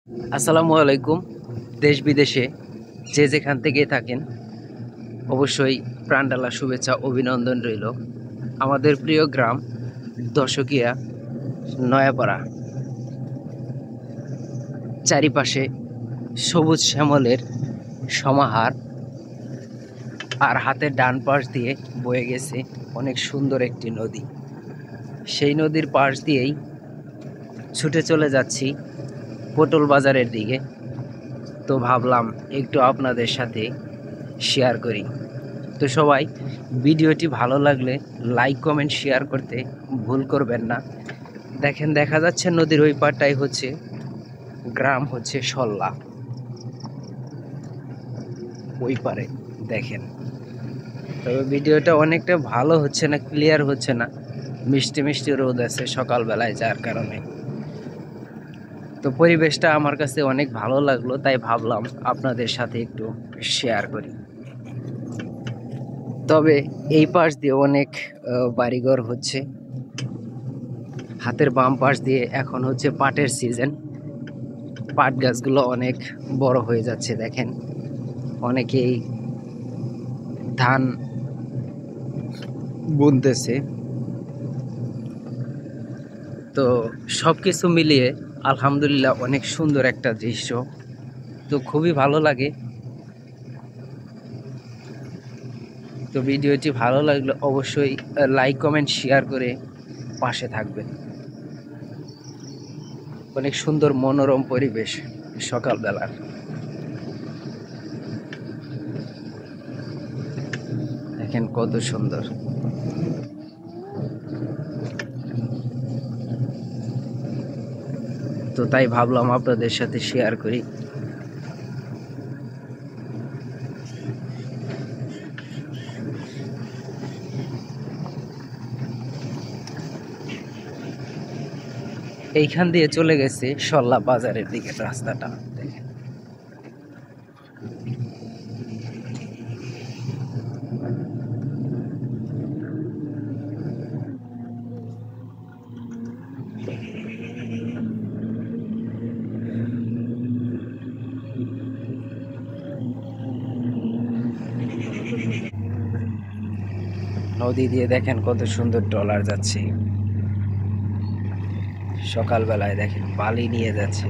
আসসালামু আলাইকুম। দেশ বিদেশে যে যেখান থেকেই থাকেন অবশ্যই প্রাণডালা শুভেচ্ছা অভিনন্দন রইল। আমাদের প্রিয় গ্রাম দশকিয়া নয়াপাড়া, চারিপাশে সবুজ শ্যামলের সমাহার, আর হাতের ডান পাশ দিয়ে বয়ে গেছে অনেক সুন্দর একটি নদী। সেই নদীর পাশ দিয়েই ছুটে চলে যাচ্ছি পটল বাজারের দিকে। তো ভাবলাম একটু আপনাদের সাথে শেয়ার করি। তো সবাই ভিডিওটি ভালো লাগলে লাইক কমেন্ট শেয়ার করতে ভুল করবেন না। দেখেন, দেখা যাচ্ছে নদীর ওই পারটাই হচ্ছে গ্রাম, হচ্ছে সল্লা। ওই পারে দেখেন, তবে ভিডিওটা অনেকটা ভালো হচ্ছে না, ক্লিয়ার হচ্ছে না, মিষ্টি মিষ্টি রোদ আছে সকালবেলায়, যার কারণে। তো পরিবেশটা আমার কাছে অনেক ভালো লাগলো, তাই ভাবলাম আপনাদের সাথে একটু শেয়ার করি। তবে এই পাশ দিয়ে অনেক বাড়িঘর হচ্ছে। হাতের বাম পাশ দিয়ে এখন হচ্ছে পাটের সিজন। পাট গাছগুলো অনেক বড় হয়ে যাচ্ছে, দেখেন। অনেকেই ধান বুনতেছে। তো সব কিছু মিলিয়ে আলহামদুলিল্লাহ অনেক সুন্দর একটা দৃশ্য। তো খুবই ভালো লাগে। তো ভিডিওটি ভালো লাগলে অবশ্যই লাইক কমেন্ট শেয়ার করে পাশে থাকবেন। অনেক সুন্দর মনোরম পরিবেশ সকালবেলার। দেখেন কত সুন্দর। তো তাই ভাবলাম আপনাদের সাথে শেয়ার করি। এইখান দিয়ে চলে গেছে সল্লা বাজারের দিকে রাস্তাটা, দেখেন। নদী দিয়ে দেখেন কত সুন্দর ট্রলার যাচ্ছে সকালবেলায়, দেখেন বালি নিয়ে যাচ্ছে।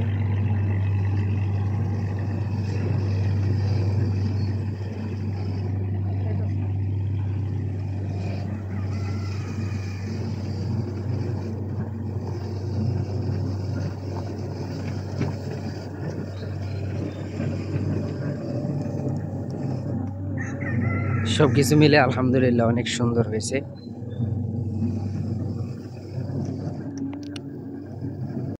সবকিছু মিলে আলহামদুলিল্লাহ অনেক সুন্দর হয়েছে।